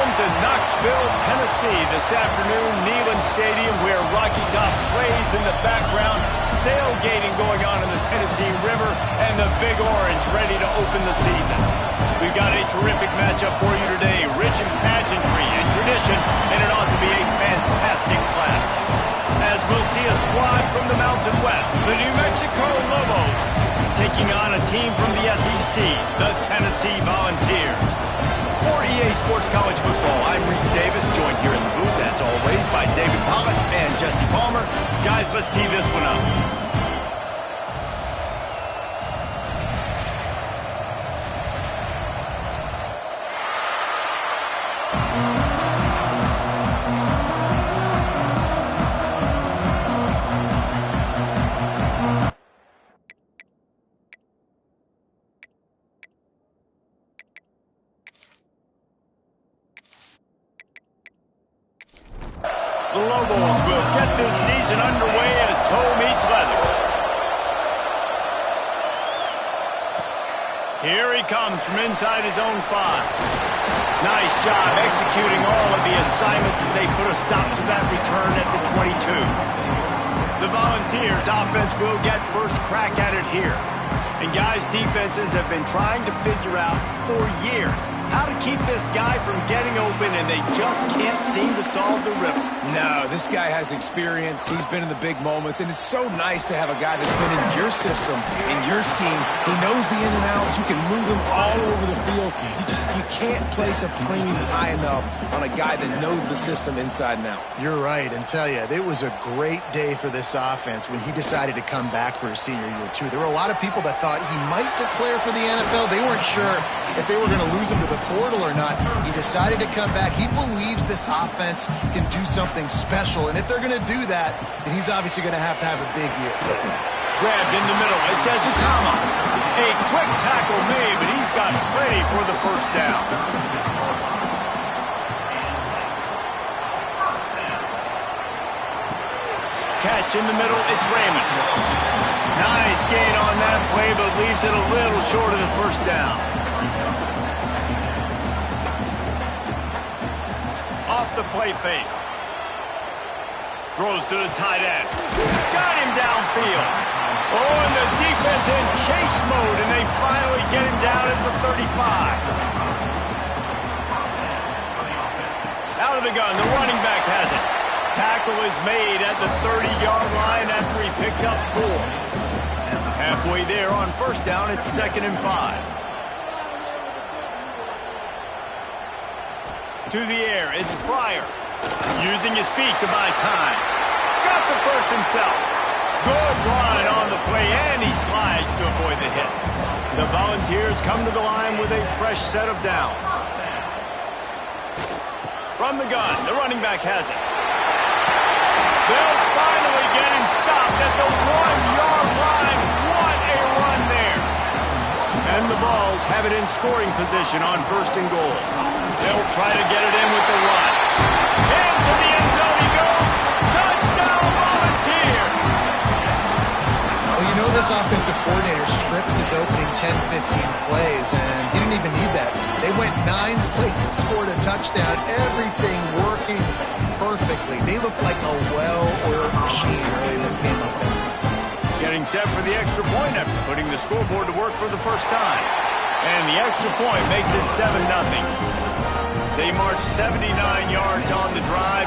Welcome to Knoxville, Tennessee this afternoon, Neyland Stadium, where Rocky Top plays in the background, sailgating going on in the Tennessee River, and the Big Orange ready to open the season. We've got a terrific matchup for you today, rich in pageantry and tradition, and it ought to be a fantastic clash. As we'll see a squad from the Mountain West, the New Mexico Lobos, taking on a team from the SEC, the Tennessee Volunteers. For EA Sports College Football, I'm Reese Davis, joined here in the booth, as always, by David Pollock and Jesse Palmer. Guys, let's tee this one up. The Lobos will get this season underway as toe meets leather. Here he comes from inside his own 5. Nice job executing all of the assignments as they put a stop to that return at the 22. The Volunteers offense will get first crack at it here. And guys, defenses have been trying to figure out for years how to keep this guy from getting open, and they just can't seem to solve the riddle. No, this guy has experience. He's been in the big moments, and it's so nice to have a guy that's been in your system, in your scheme. He knows the in and outs. You can move him all over the field. You can't place a premium high enough on a guy that knows the system inside and out. You're right, and tell you, it was a great day for this offense when he decided to come back for his senior year, too. There were a lot of people that thought he might declare for the NFL. They weren't sure if they were going to lose him to the portal or not. He decided to come back. He believes this offense can do something special, and if they're going to do that, then he's obviously going to have a big year. Grabbed in the middle. It's Ezukama. A quick tackle made, but he's got plenty for the first down. Catch in the middle. It's Raymond. Nice gain on that play, but leaves it a little short of the first down. Off the play fake. Throws to the tight end. Got him downfield. Oh, and the defense in chase mode, and they finally get him down at the 35. Out of the gun, the running back has it. Tackle is made at the 30-yard line after he picked up 4. Halfway there on first down, it's 2nd and 5. To the air, it's Pryor. Using his feet to buy time. Got the first himself. Good run on the play, and he slides to avoid the hit. The Volunteers come to the line with a fresh set of downs. From the gun, the running back has it. They'll finally get him stopped at the 1-yard line. What a run there. And the Vols have it in scoring position on 1st and goal. They'll try to get it in with the run. Into the end zone he goes. Touchdown, Volunteers. Well, you know this offensive coordinator scripts his opening 10-15 plays, and he didn't even need that. They went 9 plays and scored a touchdown. Everything working perfectly. They look like a well-oiled machine early in this game offensively. Getting set for the extra point after putting the scoreboard to work for the first time. And the extra point makes it 7-0. They marched 79 yards on the drive,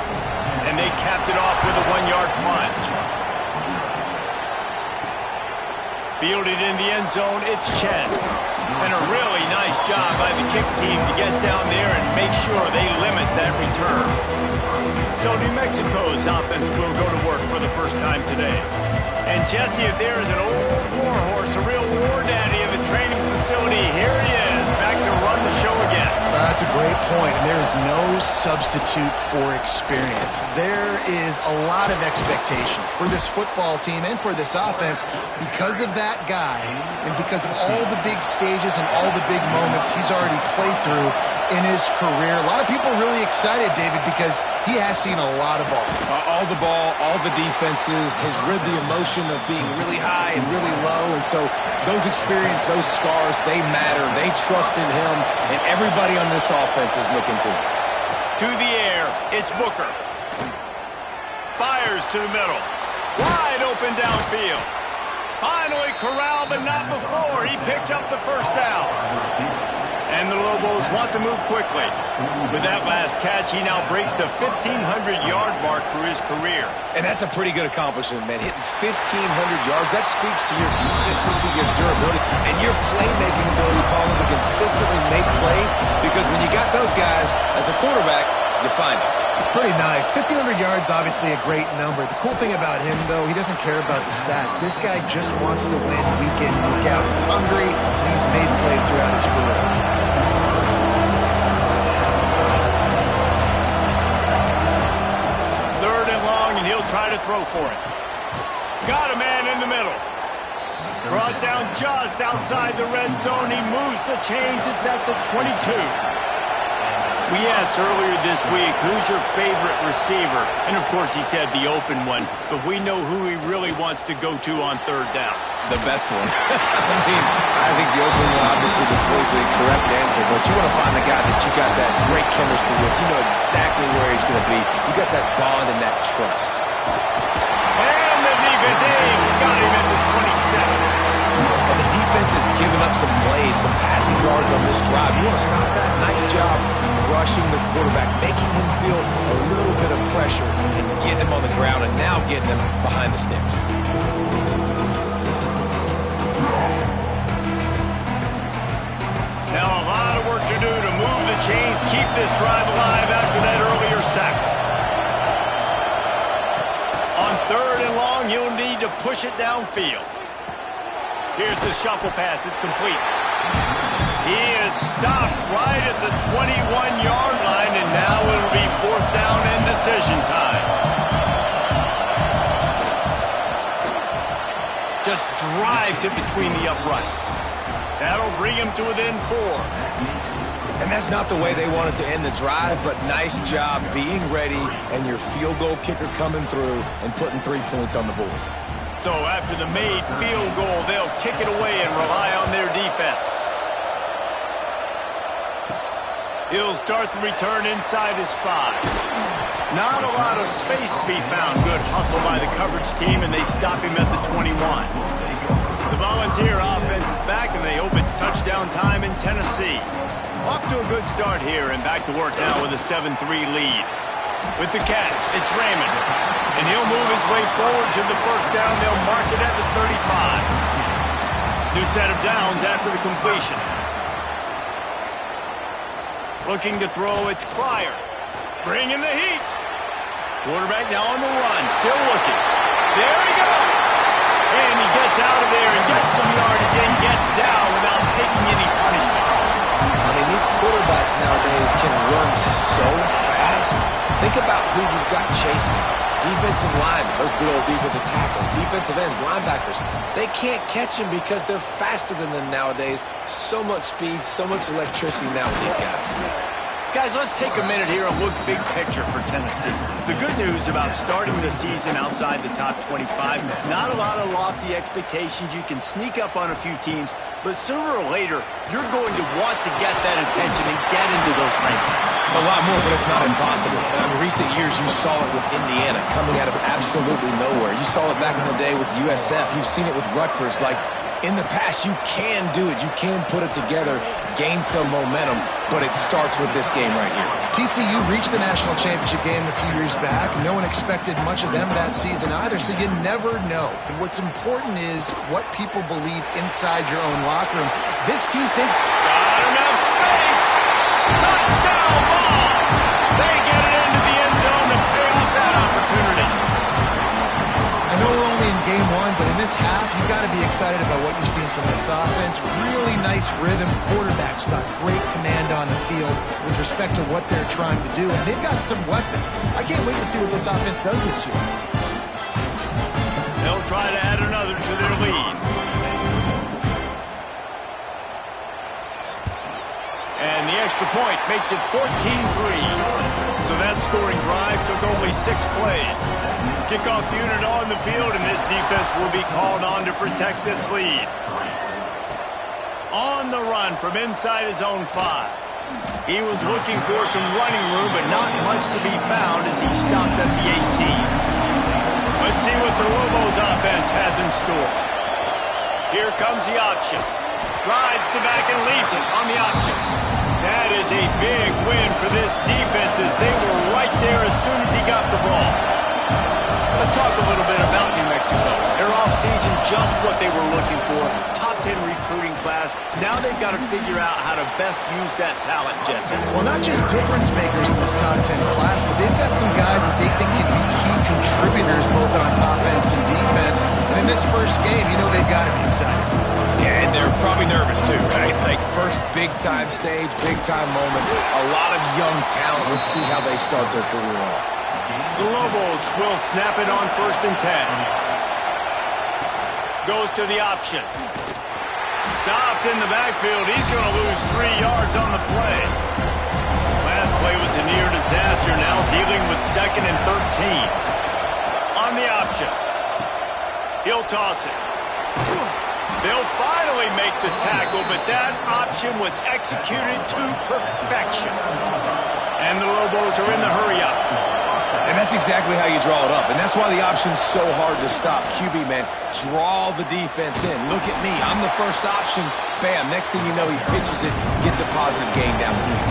and they capped it off with a 1-yard plunge. Fielded in the end zone, it's Chen. And a really nice job by the kick team to get down there and make sure they limit that return. So New Mexico's offense will go to work for the first time today. And Jesse, if there is an old war horse, a real war daddy in the training facility, here he is, back to run the show again. That's a great point, and there is no substitute for experience. There is a lot of expectation for this football team and for this offense because of that guy and because of all the big stages and all the big moments he's already played through in his career. A lot of people really excited, David, because he has seen a lot of ball. All the ball, all the defenses, has rid the emotion of being really high and really low. And so those experience, those scars, they matter. They trust in him, and everybody on this offense is looking to him. To the air, it's Booker. Fires to the middle. Wide open downfield. Finally corralled, but not before. He picked up the first down. And the Lobos want to move quickly. With that last catch, he now breaks the 1,500-yard mark for his career. And that's a pretty good accomplishment, man. Hitting 1,500 yards, that speaks to your consistency, your durability, and your playmaking ability, Paul, to consistently make plays. Because when you got those guys as a quarterback, you find them. It's pretty nice. 1,500 yards, obviously a great number. The cool thing about him, though, he doesn't care about the stats. This guy just wants to win week in, week out. He's hungry, and he's made plays throughout his career. Third and long, and he'll try to throw for it. Got a man in the middle. Brought down just outside the red zone. He moves the chains. It's at the 22. We asked earlier this week, who's your favorite receiver? And, of course, he said the open one. But we know who he really wants to go to on third down. The best one. I think the open one, obviously, the politically correct answer. But you want to find the guy that you got that great chemistry with. You know exactly where he's going to be. You got that bond and that trust. And the defense got him at the 27. And the defense has given up some plays, some passing yards on this drive. You want to stop that? Nice job rushing the quarterback, making him feel a little bit of pressure and getting him on the ground and now getting him behind the sticks. Now a lot of work to do to move the chains, keep this drive alive after that earlier sack. On third and long, he'll need to push it downfield. Here's the shuffle pass. It's complete. He is stopped right at the 21-yard line, and now it'll be fourth down and decision time. Just drives it between the uprights. That'll bring him to within 4. And that's not the way they wanted to end the drive, but nice job being ready and your field goal kicker coming through and putting 3 points on the board. So after the made field goal, they'll kick it away and rely on their defense. He'll start the return inside his 5. Not a lot of space to be found. Good hustle by the coverage team, and they stop him at the 21. The Volunteer offense is back, and they hope it's touchdown time in Tennessee. Off to a good start here, and back to work now with a 7-3 lead. With the catch, it's Raymond. And he'll move his way forward to the first down. They'll mark it at the 35. New set of downs after the completion. Looking to throw, it's Pryor. Bringing the heat. Quarterback now on the run, still looking. There he goes. And he gets out of there and gets some yardage and gets down without taking any punishment. I mean, these quarterbacks nowadays can run so fast. Think about who you've got chasing them. Defensive linemen, those good old defensive tackles, defensive ends, linebackers. They can't catch him because they're faster than them nowadays. So much speed, so much electricity now with these guys. Guys, let's take a minute here and look big picture for Tennessee. The good news about starting the season outside the top 25, not a lot of lofty expectations. You can sneak up on a few teams, but sooner or later, you're going to want to get that attention and get into those rankings. A lot more, but it's not impossible. In recent years, you saw it with Indiana coming out of absolutely nowhere. You saw it back in the day with USF. You've seen it with Rutgers. Like, in the past, you can do it. You can put it together, gain some momentum, but it starts with this game right here. TCU reached the national championship game a few years back. No one expected much of them that season either, so you never know. And what's important is what people believe inside your own locker room. This team thinks... Got enough space. Touchdown ball. They get it into the end zone to pay off that opportunity. I know we're only in game 1, but in this half, you've got to be excited about what you've seen from this offense. Really nice rhythm. Quarterback's got great command on the field with respect to what they're trying to do, and they've got some weapons. I can't wait to see what this offense does this year. They'll try to add another to their lead. And the extra point makes it 14-3. So that scoring drive took only 6 plays. Kickoff unit on the field, and this defense will be called on to protect this lead. On the run from inside his own 5. He was looking for some running room, but not much to be found as he stopped at the 18. Let's see what the Lobos offense has in store. Here comes the option. Rides the back and leaves it on the option. That is a big win for this defense as they were right there as soon as he got the ball. Let's talk a little bit about New Mexico. Their offseason, just what they were looking for. Top 10 recruiting class. Now they've got to figure out how to best use that talent, Jesse. Well, not just difference makers in this top 10 class, but they've got some guys that they think can be key contributors both on offense and defense. And in this first game, you know they've got to be excited. Yeah, and they're probably nervous too, right? Like first big-time stage, big-time moment. A lot of young talent. Let's see how they start their career off. The Lobos will snap it on 1st and 10. Goes to the option. Stopped in the backfield. He's going to lose 3 yards on the play. Last play was a near disaster. Now dealing with 2nd and 13. On the option. He'll toss it. They'll finally make the tackle, but that option was executed to perfection. And the Lobos are in the hurry-up. And that's exactly how you draw it up. And that's why the option's so hard to stop. QB, man, draw the defense in. Look at me. I'm the first option. Bam. Next thing you know, he pitches it, gets a positive gain down the field.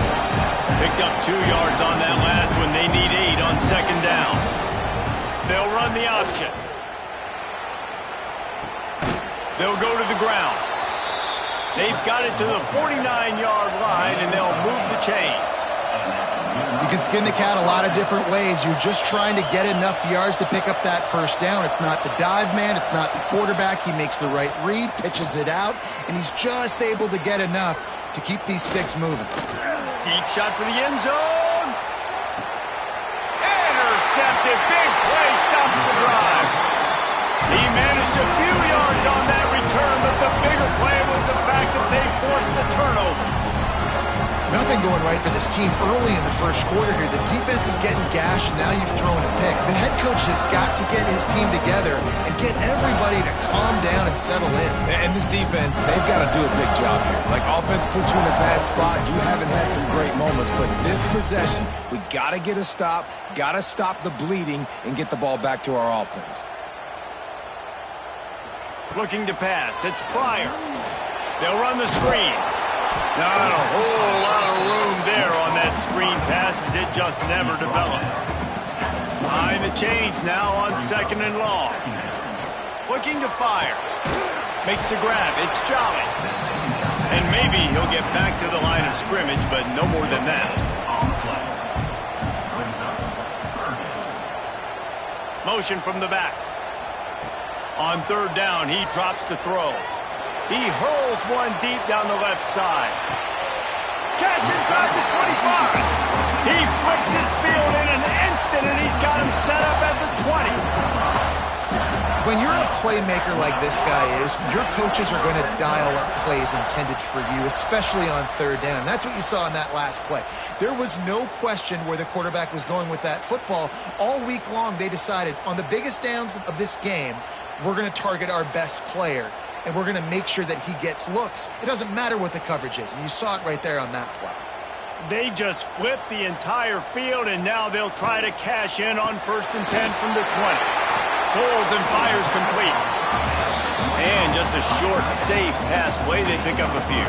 Picked up 2 yards on that last one. They need 8 on 2nd down. They'll run the option. They'll go to the ground. They've got it to the 49-yard line, and they'll move the chains. You can skin the cat a lot of different ways. You're just trying to get enough yards to pick up that first down. It's not the dive man. It's not the quarterback. He makes the right read, pitches it out, and he's just able to get enough to keep these sticks moving. Deep shot for the end zone. Intercepted. Big play. Stops the drive. He managed a few yards on that return, but the bigger play was the fact that they forced the turnover. Nothing going right for this team early in the first quarter here. The defense is getting gashed, and now you've thrown a pick. The head coach has got to get his team together and get everybody to calm down and settle in. And this defense, they've got to do a big job here. Like, offense puts you in a bad spot. You haven't had some great moments, but this possession, we got to get a stop, got to stop the bleeding, and get the ball back to our offense. Looking to pass. It's Pryor. They'll run the screen. Not a whole lot of room there on that screen pass as it just never developed. Behind the chains now on 2nd and long. Looking to fire. Makes the grab. It's Jolly. And maybe he'll get back to the line of scrimmage, but no more than that. Motion from the back. On 3rd down, he drops the throw. He hurls one deep down the left side. Catch inside the 25. He flips his field in an instant, and he's got him set up at the 20. When you're a playmaker like this guy is, your coaches are going to dial up plays intended for you, especially on 3rd down. That's what you saw in that last play. There was no question where the quarterback was going with that football. All week long, they decided on the biggest downs of this game, we're going to target our best player. And we're going to make sure that he gets looks. It doesn't matter what the coverage is, and you saw it right there on that play. They just flipped the entire field, and now they'll try to cash in on 1st and 10 from the 20. Pulls and fires complete. And just a short, safe pass play. They pick up a few.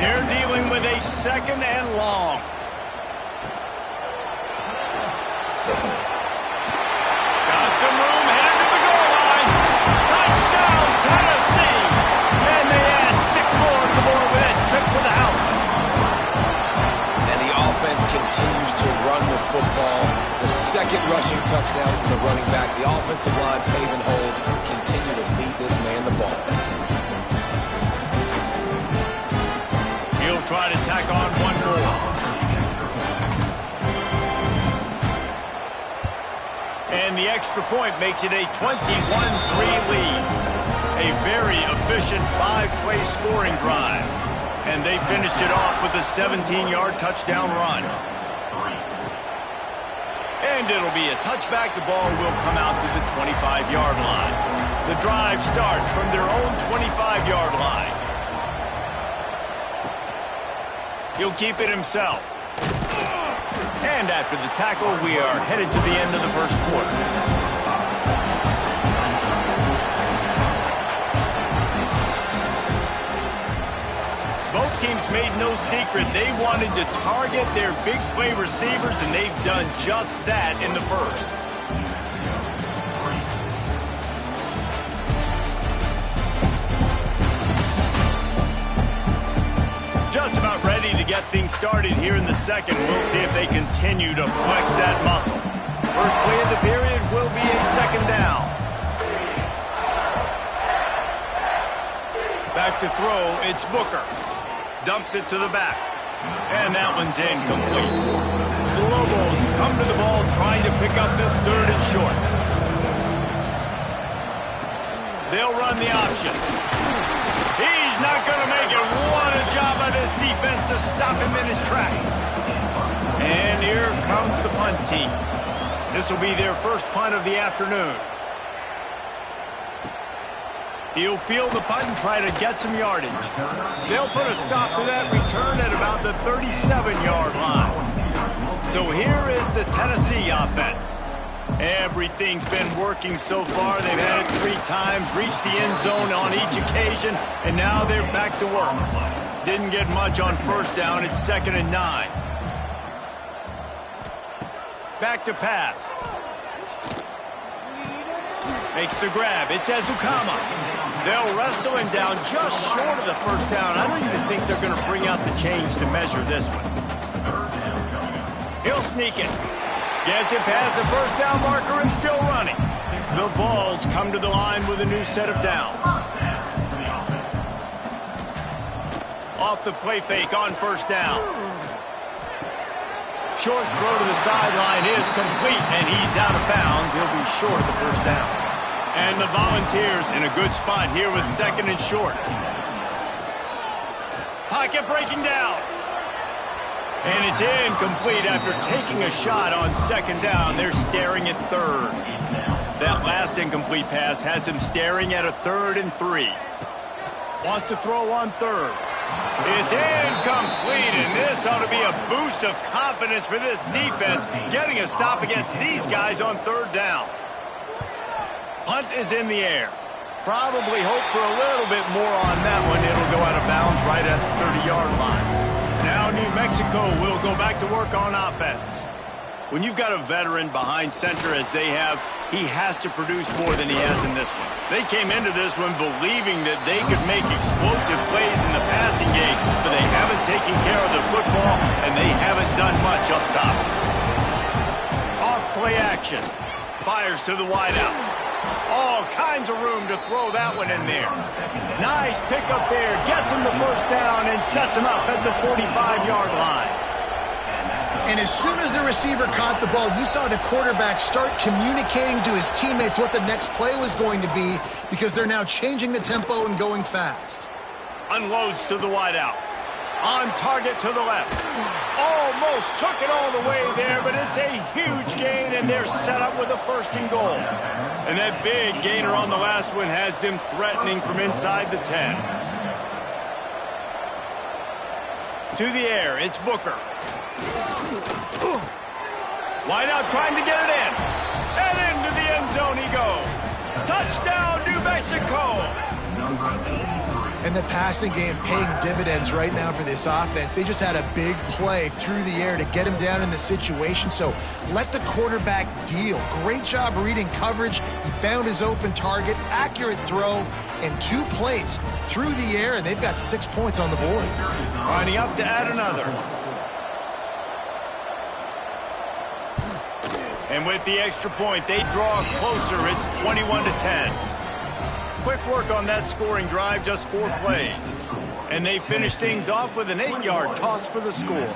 They're dealing with a 2nd and long. Got some room, headed to the goal line. Touchdown, Tennessee! And they add 6 more to the board with that trip to the house. And the offense continues to run the football. The 2nd rushing touchdown from the running back. The offensive line paving holes. Continue to feed this man the ball. He'll try to tack on one more. And the extra point makes it a 21-3 lead. A very efficient 5-play scoring drive. And they finished it off with a 17-yard touchdown run. And it'll be a touchback. The ball will come out to the 25-yard line. The drive starts from their own 25-yard line. He'll keep it himself. And after the tackle, we are headed to the end of the first quarter. Both teams made no secret they wanted to target their big play receivers, and they've done just that in the first. Just about ready to get things started here in the second. We'll see if they continue to flex that muscle. First play of the period will be a second down. Back to throw, it's Booker. Dumps it to the back. And that one's incomplete. The Lobos come to the ball trying to pick up this third and short. They'll run the option. He's not going to make it. What a job by this defense to stop him in his tracks. And here comes the punt team. This will be their first punt of the afternoon. He'll field the punt and try to get some yardage. They'll put a stop to that return at about the 37-yard line. So here is the Tennessee offense. Everything's been working so far. They've had it 3 times, reached the end zone on each occasion, and now they're back to work. Didn't get much on first down. It's 2nd and 9. Back to pass. Makes the grab. It's Ezukama. They'll wrestle him down just short of the first down. I don't even think they're going to bring out the chains to measure this one. He'll sneak it. Gets it past the first down marker and still running. The Vols come to the line with a new set of downs. Off the play fake on first down. Short throw to the sideline is complete, and he's out of bounds. He'll be short of the first down. And the Volunteers in a good spot here with 2nd and short. Pocket breaking down. And it's incomplete after taking a shot on 2nd down. They're staring at 3rd. That last incomplete pass has him staring at a 3rd and 3. Wants to throw on 3rd. It's incomplete, and this ought to be a boost of confidence for this defense, getting a stop against these guys on 3rd down. Punt is in the air. Probably hope for a little bit more on that one. It'll go out of bounds right at the 30-yard line. Now New Mexico will go back to work on offense. When you've got a veteran behind center as they have, he has to produce more than he has in this one. They came into this one believing that they could make explosive plays in the passing game, but they haven't taken care of the football, and they haven't done much up top. Off play action. Fires to the wideout. All kinds of room to throw that one in there. Nice pickup there. Gets him the first down and sets him up at the 45-yard line. And as soon as the receiver caught the ball, you saw the quarterback start communicating to his teammates what the next play was going to be, because they're now changing the tempo and going fast. Unloads to the wideout. On target to the left. Almost took it all the way there, but it's a huge gain, and they're set up with a 1st and goal. And that big gainer on the last one has them threatening from inside the 10. To the air, it's Booker. Wideout trying to get it in. And into the end zone he goes. Touchdown, New Mexico! And the passing game paying dividends right now for this offense. They just had a big play through the air to get him down in the situation. So let the quarterback deal. Great job reading coverage. He found his open target, accurate throw, and 2 plays through the air, and they've got 6 points on the board. Lining up to add another. And with the extra point, they draw closer. It's 21-10. Quick work on that scoring drive, just 4 plays. And they finish things off with an 8-yard toss for the score.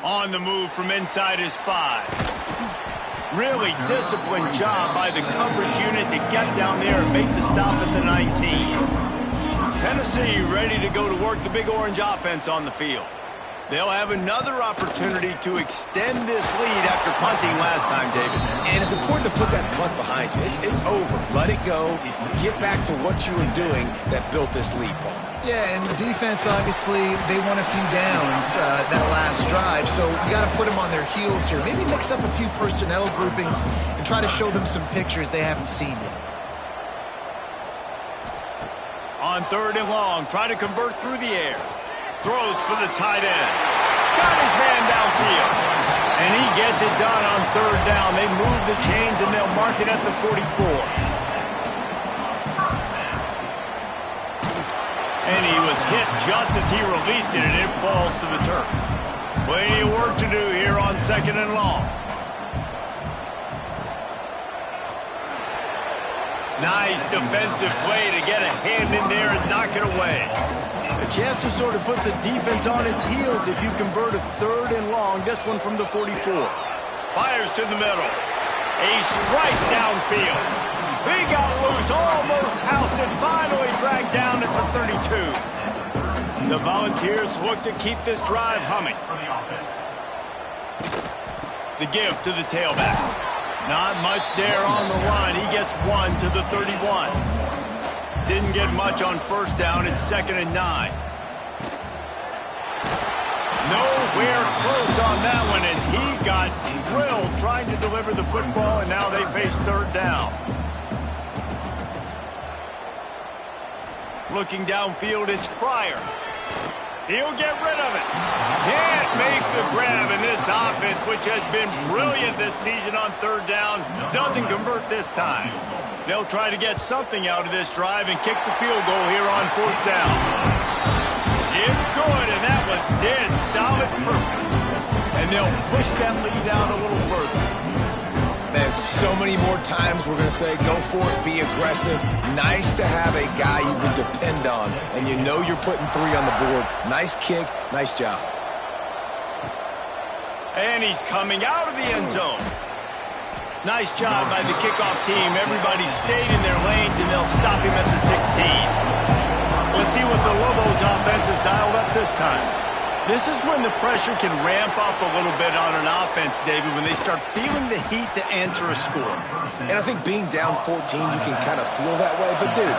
On the move from inside is 5. Really disciplined job by the coverage unit to get down there and make the stop at the 19. Tennessee ready to go to work the Big Orange offense on the field. They'll have another opportunity to extend this lead after punting last time, David. And it's important to put that punt behind you. It's over. Let it go. Get back to what you were doing that built this lead, Paul. Yeah, and the defense, obviously, they won a few downs that last drive, so you got to put them on their heels here. Maybe mix up a few personnel groupings and try to show them some pictures they haven't seen yet. On 3rd and long, try to convert through the air. Throws for the tight end. Got his man downfield. And he gets it done on 3rd down. They move the chains and they'll mark it at the 44. And he was hit just as he released it, and it falls to the turf. Plenty of work to do here on 2nd and long. Nice defensive play to get a hand in there and knock it away. A chance to sort of put the defense on its heels if you convert a 3rd and long. This one from the 44. Fires to the middle. A strike downfield. He got loose, almost housed it, finally dragged down at the 32. The Volunteers look to keep this drive humming. The give to the tailback. Not much there on the run. He gets one to the 31. Didn't get much on 1st down. It's 2nd and 9. Nowhere close on that one as he got drilled trying to deliver the football, and now they face 3rd down. Looking downfield, it's Pryor. He'll get rid of it. Can't make the grab, and this offense, which has been brilliant this season on 3rd down, doesn't convert this time. They'll try to get something out of this drive and kick the field goal here on 4th down. It's good, and that was dead solid perfect. And they'll push that lead out a little further. Man, so many more times we're going to say, go for it, be aggressive. Nice to have a guy you can depend on, and you know you're putting 3 on the board. Nice kick, nice job. And he's coming out of the end zone. Nice job by the kickoff team. Everybody stayed in their lanes, and they'll stop him at the 16. Let's see what the Lobos offense has dialed up this time. This is when the pressure can ramp up a little bit on an offense, David, when they start feeling the heat to answer a score. And I think being down 14, you can kind of feel that way. But, dude,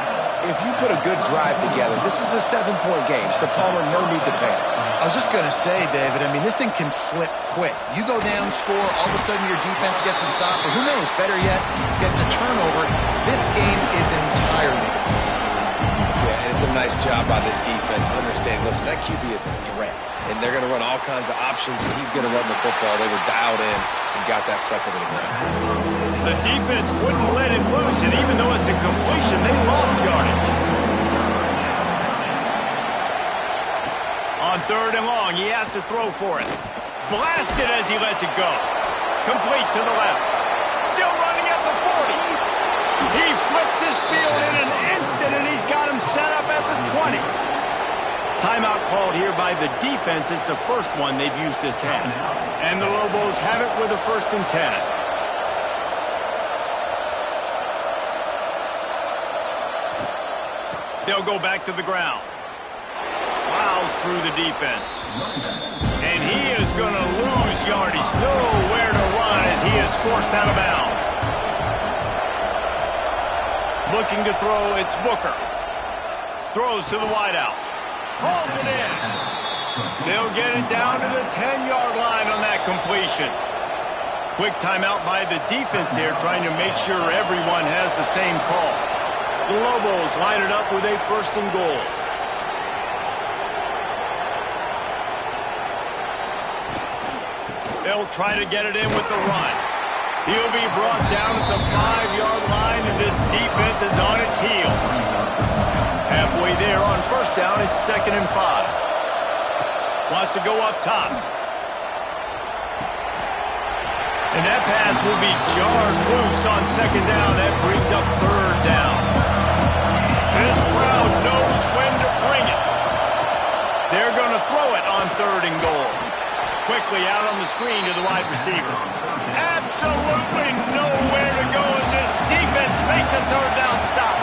if you put a good drive together, this is a 7-point game, so Palmer, no need to panic. I was just going to say, David, I mean, this thing can flip quick. You go down, score, all of a sudden your defense gets a stop, or who knows, better yet, gets a turnover. This game is entirely different. Yeah, and it's a nice job by this defense. Understand, listen, that QB is a threat. And they're going to run all kinds of options, and he's going to run the football. They were dialed in and got that sucker to the ground. The defense wouldn't let him loose, and even though it's a completion, they lost yardage. On 3rd and long, he has to throw for it. Blasted as he lets it go. Complete to the left. Still running at the 40. He flips his field in an instant, and he's got him set up at the 20. Timeout called here by the defense. It's the first one they've used this half. And the Lobos have it with a 1st and 10. They'll go back to the ground. Plows through the defense. And he is going to lose yardage. Nowhere to run as he is forced out of bounds. Looking to throw, it's Booker. Throws to the wideout. Hauls it in. They'll get it down to the 10-yard line on that completion. Quick timeout by the defense there, trying to make sure everyone has the same call. The Lobos line it up with a 1st and goal. They'll try to get it in with the run. He'll be brought down at the 5-yard line, and this defense is on its heels. Halfway there on 1st down, it's 2nd and 5. Wants to go up top. And that pass will be jarred loose on 2nd down. That brings up 3rd down. This crowd knows when to bring it. They're going to throw it on 3rd and goal. Quickly out on the screen to the wide receiver. Absolutely nowhere to go as this defense makes a 3rd down stop.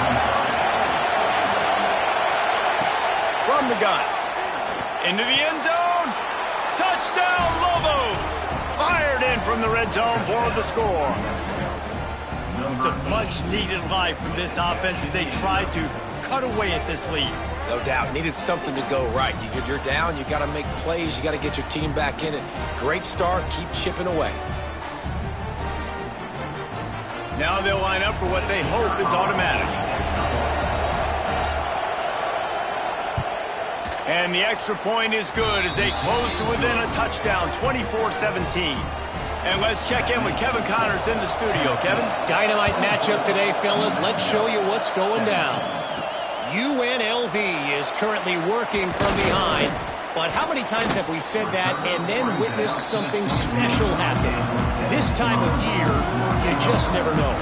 From the gun. Into the end zone. end zone for the score. It's a much-needed life from this offense as they try to cut away at this lead. No doubt. Needed something to go right. You're down. You got to make plays. You got to get your team back in it. Great start. Keep chipping away. Now they'll line up for what they hope is automatic. And the extra point is good as they close to within a touchdown, 24-17. And let's check in with Kevin Connors in the studio. Kevin? Dynamite matchup today, fellas. Let's show you what's going down. UNLV is currently working from behind, but how many times have we said that and then witnessed something special happen? This time of year, you just never know.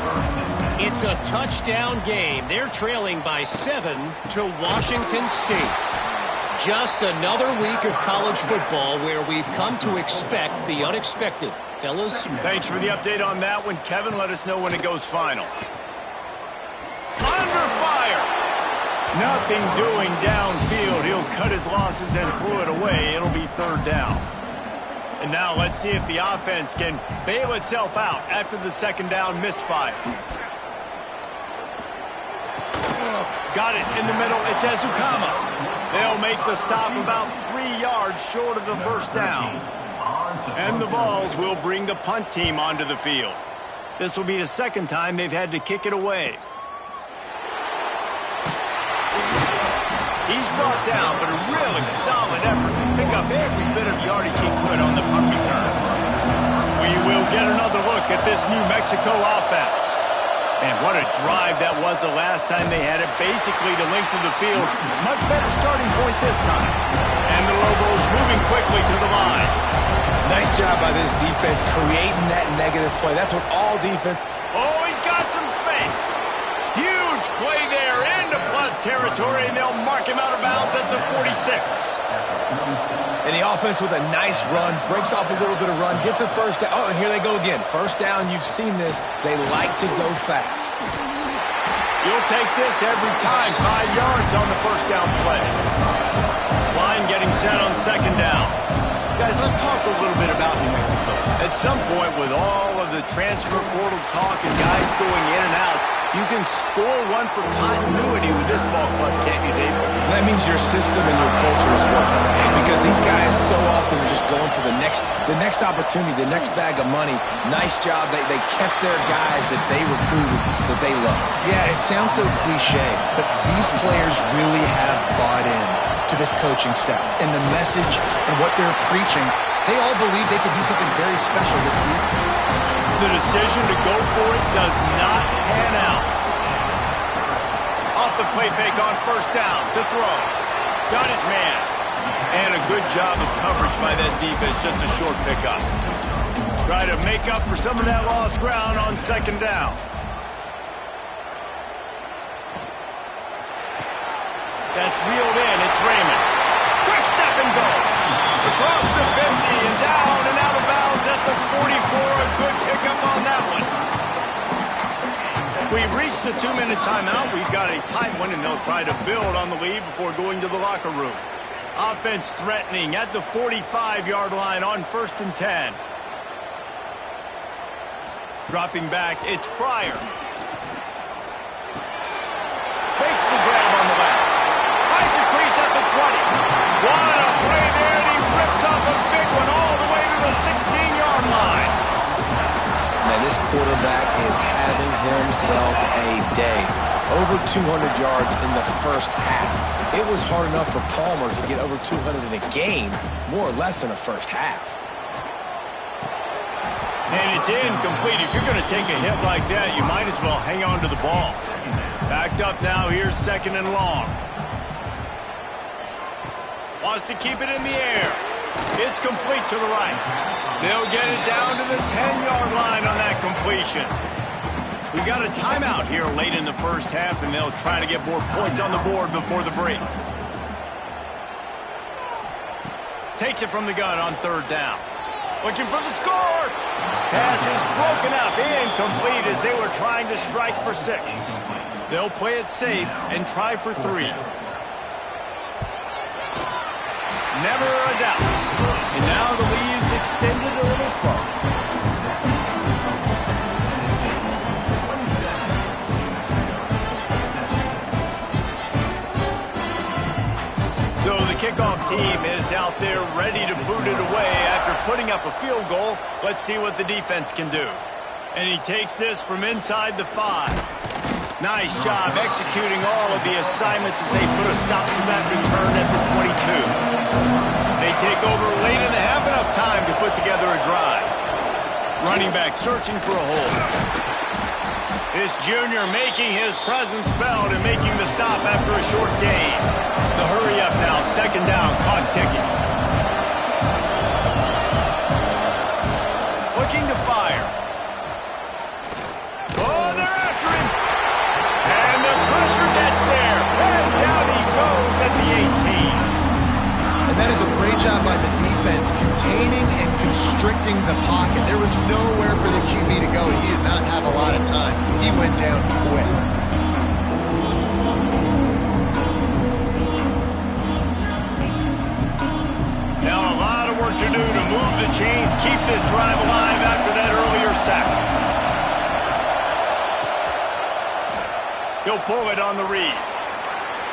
It's a touchdown game. They're trailing by 7 to Washington State. Just another week of college football where we've come to expect the unexpected. Fellas? Thanks for the update on that one, Kevin. Let us know when it goes final. Under fire! Nothing doing downfield. He'll cut his losses and throw it away. It'll be third down. And now let's see if the offense can bail itself out after the second down misfire. Got it in the middle. It's Ezukama. They'll make the stop about 3 yards short of the first down. And the Vols will bring the punt team onto the field. This will be the second time they've had to kick it away. He's brought down, but a really solid effort to pick up every bit of yardage he could on the punt return. We will get another look at this New Mexico offense. And what a drive that was the last time they had it, basically the length of the field. Much better starting point this time. And the Lobos moving quickly to the line. Nice job by this defense creating that negative play. That's what all defense... Oh, he's got some space. Huge play there into plus territory, and they'll mark him out of bounds at the 46. And the offense with a nice run, breaks off a little bit of run, gets a first down. Oh, and here they go again. First down, you've seen this. They like to go fast. You'll take this every time. 5 yards on the first down play. Line getting set on second down. Guys, let's talk a little bit about New Mexico. At some point, with all of the transfer portal talk and guys going in and out, you can score one for continuity with this ball club, can't you, Dave? That means your system and your culture is working. Because these guys so often are just going for the next opportunity, the next bag of money. Nice job. They kept their guys that they recruited, that they love. Yeah, it sounds so cliche, but these players really have bought in to this coaching staff and the message and what they're preaching. They all believe they could do something very special this season. The decision to go for it does not pan out. Off the play fake on first down to throw. Got his man. And a good job of coverage by that defense, just a short pickup. Try to make up for some of that lost ground on second down. That's reeled in. It's Raymond. Quick step and go. Across the 50 and down and out of bounds at the 44. A good pickup on that one. We've reached the 2-minute timeout. We've got a tight one, and they'll try to build on the lead before going to the locker room. Offense threatening at the 45-yard line on 1st and 10. Dropping back, it's Pryor. Makes the grab on the left. Finds a crease at the 20. What a play there, and he rips off a big one all the way to the 16-yard line. Man, this quarterback is having himself a day. Over 200 yards in the first half. It was hard enough for Palmer to get over 200 in a game, more or less in the first half. And it's incomplete. If you're going to take a hit like that, you might as well hang on to the ball. Backed up now. Here's second and long. Wants to keep it in the air. It's complete to the right. They'll get it down to the 10-yard line on that completion. We got a timeout here late in the first half, and they'll try to get more points on the board before the break. Takes it from the gun on third down. Looking for the score. Pass is broken up, incomplete as they were trying to strike for 6. They'll play it safe and try for 3. Never a doubt. And now the lead's extended a little further. kickoff team is out there ready to boot it away after putting up a field goal. Let's see what the defense can do. And he takes this from inside the 5. Nice job executing all of the assignments as they put a stop to that return at the 22. They take over late in the half, enough time to put together a drive. Running back searching for a hole. This junior making his presence felt and making the stop after a short gain. The hurry up now, second down, clock ticking. Looking to fire. Oh, they're after him. And the pressure gets there. And down he goes at the 18. And that is a great job by the defense, containing and constricting the pocket. There was nowhere for the QB to go. He did not have a lot of time. He went down quick. Now a lot of work to do to move the chains, keep this drive alive after that earlier sack. He'll pull it on the read.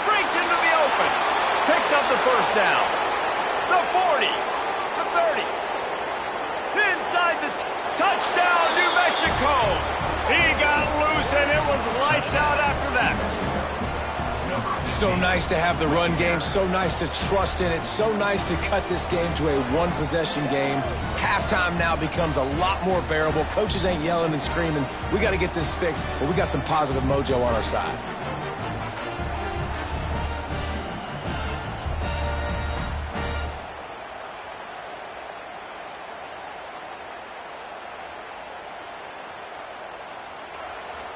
Breaks into the open. Picks up the first down. The 40. The 30. Inside the touchdown, New Mexico. He got loose, and it was lights out after that. So nice to have the run game, so nice to trust in it, so nice to cut this game to a one-possession game. Halftime now becomes a lot more bearable. Coaches ain't yelling and screaming. We got to get this fixed, but we got some positive mojo on our side.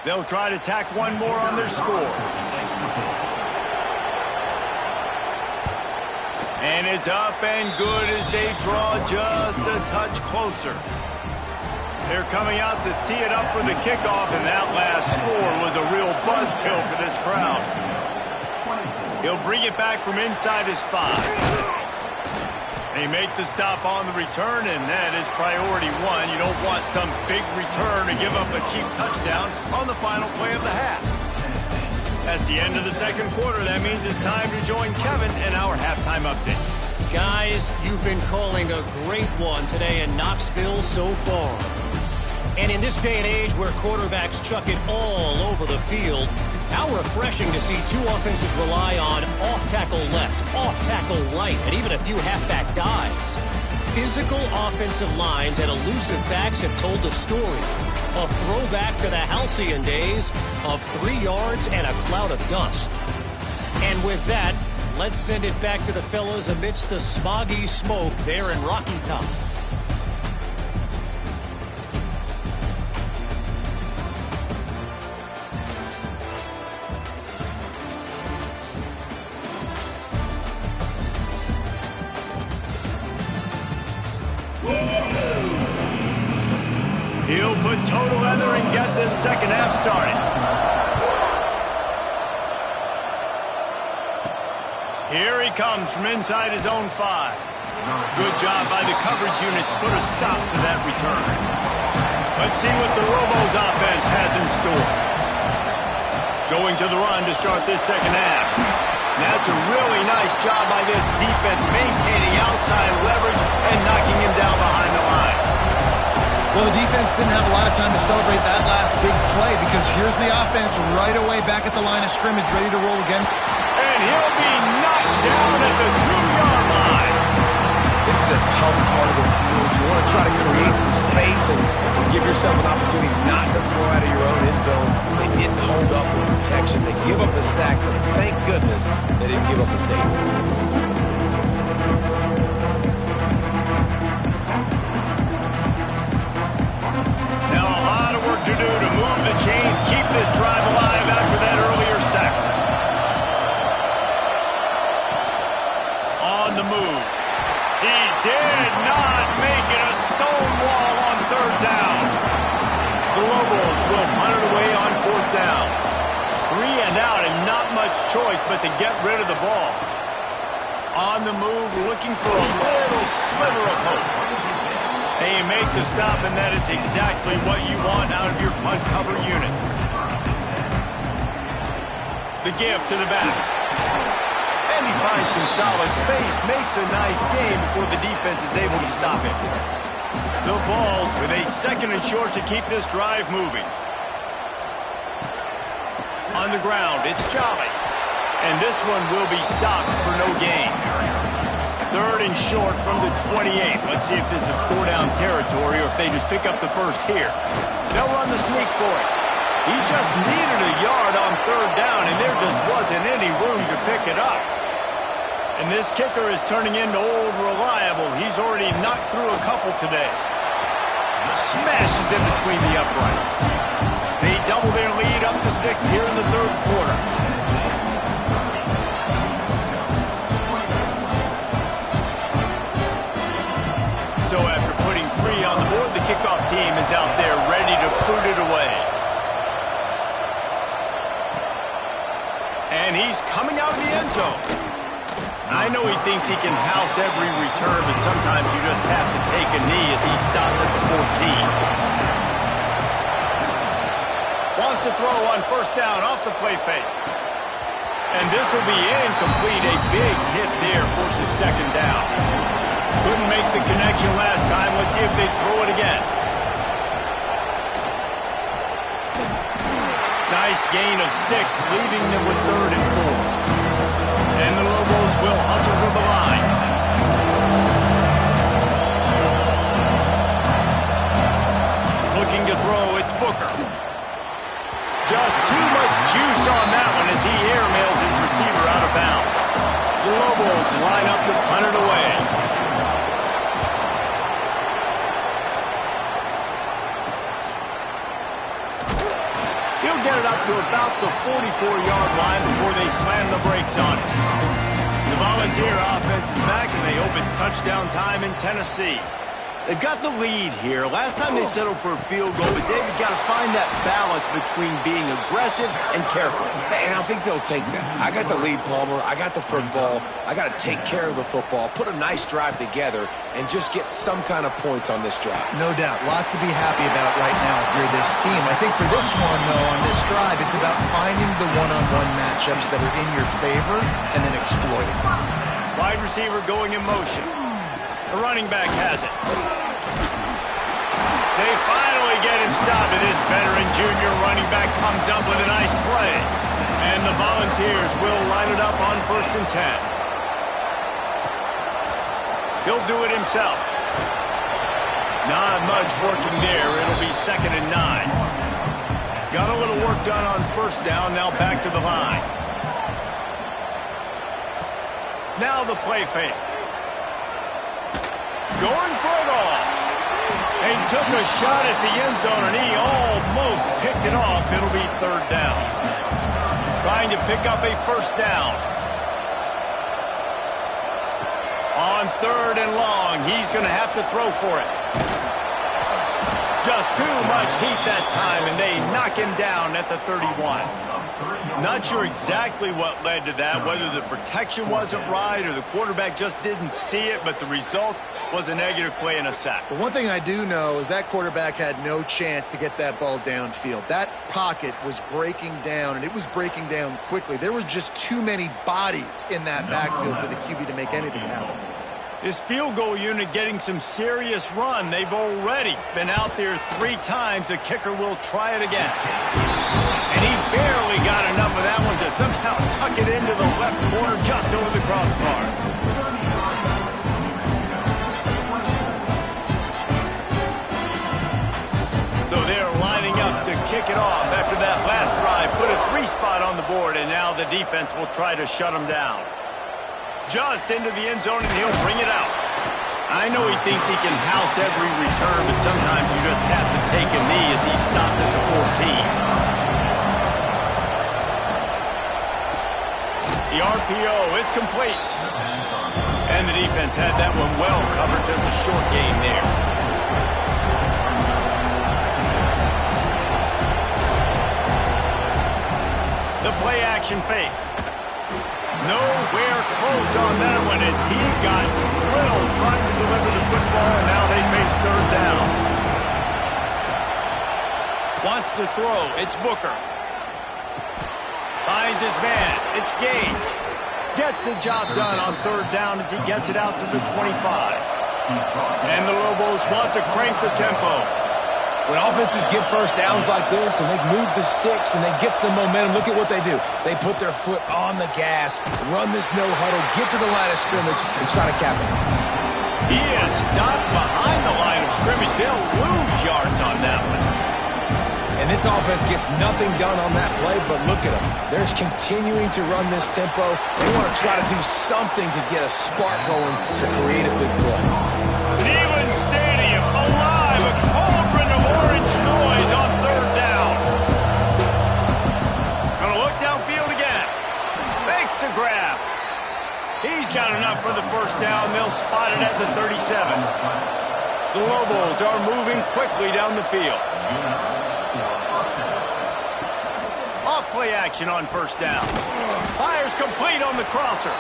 They'll try to tack one more on their score. And it's up and good as they draw just a touch closer. They're coming out to tee it up for the kickoff, and that last score was a real buzzkill for this crowd. He'll bring it back from inside his 5. They make the stop on the return, and that is priority one. You don't want some big return to give up a cheap touchdown on the final play of the half. That's the end of the second quarter. That means it's time to join Kevin in our halftime update. Guys, you've been calling a great one today in Knoxville so far. And in this day and age where quarterbacks chuck it all over the field, how refreshing to see two offenses rely on off-tackle left, off-tackle right, and even a few halfback dives. Physical offensive lines and elusive backs have told the story. A throwback to the halcyon days of 3 yards and a cloud of dust. And with that, let's send it back to the fellas amidst the smoggy smoke there in Rocky Top. He'll put total leather and get this second half started. Here he comes from inside his own 5. Good job by the coverage unit to put a stop to that return. Let's see what the Robo's offense has in store. Going to the run to start this second half. That's a really nice job by this defense, maintaining outside leverage and knocking him down behind the line. Well, the defense didn't have a lot of time to celebrate that last big play because here's the offense right away back at the line of scrimmage, ready to roll again. And he'll be knocked down at the 2-yard line. This is a tough part of the field. You want to try to create some space and give yourself an opportunity not to throw out of your own end zone. They didn't hold up with protection. They give up the sack, but thank goodness they didn't give up a safety. To do to move the chains, keep this drive alive after that earlier sack. On the move. He did not make it a stone wall on third down. The Lobos will punt it away on fourth down. 3 and out and not much choice but to get rid of the ball. On the move, looking for a little sliver of hope. They make the stop, and that is exactly what you want out of your punt cover unit. The give to the back. And he finds some solid space, makes a nice game before the defense is able to stop it. The Vols with a 2nd and short to keep this drive moving. On the ground, it's Jolly. And this one will be stopped for no gain. 3rd and short from the 28. Let's see if this is 4-down territory or if they just pick up the first here. They'll run the sneak for it. He just needed a yard on 3rd down, and there just wasn't any room to pick it up. And this kicker is turning into old reliable. He's already knocked through a couple today. Smashes in between the uprights. They double their lead up to 6 here in the 3rd quarter. So after putting 3 on the board, the kickoff team is out there ready to put it away. And he's coming out of the end zone. I know he thinks he can house every return, but sometimes you just have to take a knee as he stopped at the 14. Wants to throw on 1st down off the play fake. And this will be incomplete. A big hit there forces 2nd down. Couldn't make the connection last time. Let's see if they throw it again. Nice gain of 6, leaving them with 3rd and 4. And the Lobos will hustle to the line. Looking to throw, it's Booker. Just too much juice on that one as he airmails his receiver out of bounds. The Lobos line up to punt it away. He'll get it up to about the 44-yard line before they slam the brakes on it. The Volunteer offense is back, and they hope it's touchdown time in Tennessee. They've got the lead here. Last time they settled for a field goal, but David got to find that balance between being aggressive and careful. And I think they'll take that. I got the lead, Palmer. I got the football. I got to take care of the football, put a nice drive together, and just get some kind of points on this drive. No doubt. Lots to be happy about right now if you're this team. I think for this one, though, on this drive, it's about finding the one-on-one matchups that are in your favor and then exploiting them. Wide receiver going in motion. The running back has it. They finally get him stopped, and this veteran junior running back comes up with a nice play. And the Volunteers will line it up on 1st and 10. He'll do it himself. Not much working there. It'll be 2nd and 9. Got a little work done on 1st down, now back to the line. Now the play fake. Going for it all. He took a shot at the end zone, and he almost picked it off. It'll be 3rd down. Trying to pick up a 1st down. On 3rd and long, he's going to have to throw for it. Just too much heat that time, and they knock him down at the 31. Not sure exactly what led to that, whether the protection wasn't right or the quarterback just didn't see it, but the result was a negative play and a sack. But one thing I do know is that quarterback had no chance to get that ball downfield. That pocket was breaking down, and it was breaking down quickly. There were just too many bodies in that backfield for the QB to make anything happen. This field goal unit getting some serious run. They've already been out there 3 times. The kicker will try it again. And he barely got enough of that one to somehow tuck it into the left corner just over the crossbar. So they're lining up to kick it off after that last drive. Put a 3 spot on the board, and now the defense will try to shut them down. Just into the end zone, and he'll bring it out. I know he thinks he can house every return, but sometimes you just have to take a knee as he stopped at the 14. The RPO, it's complete. And the defense had that one well covered, just a short gain there. The play action fake. Nowhere close on that one as he got drilled trying to deliver the football, and now they face 3rd down. Wants to throw. It's Booker. Finds his man. It's Gage. Gets the job done on third down as he gets it out to the 25. And the Lobos want to crank the tempo. When offenses get first downs like this and they move the sticks and they get some momentum, look at what they do. They put their foot on the gas, run this no huddle, get to the line of scrimmage, and try to capitalize. He is stopped behind the line of scrimmage. They'll lose yards on that one. And this offense gets nothing done on that play, but look at them. They're continuing to run this tempo. They want to try to do something to get a spark going to create a big play. Neyland Stadium alive, a cauldron of orange noise on third down. Gonna look downfield again. Makes the grab. He's got enough for the first down. They'll spot it at the 37. The Lobos are moving quickly down the field. Off-play action on first down. Fires complete on the crosser.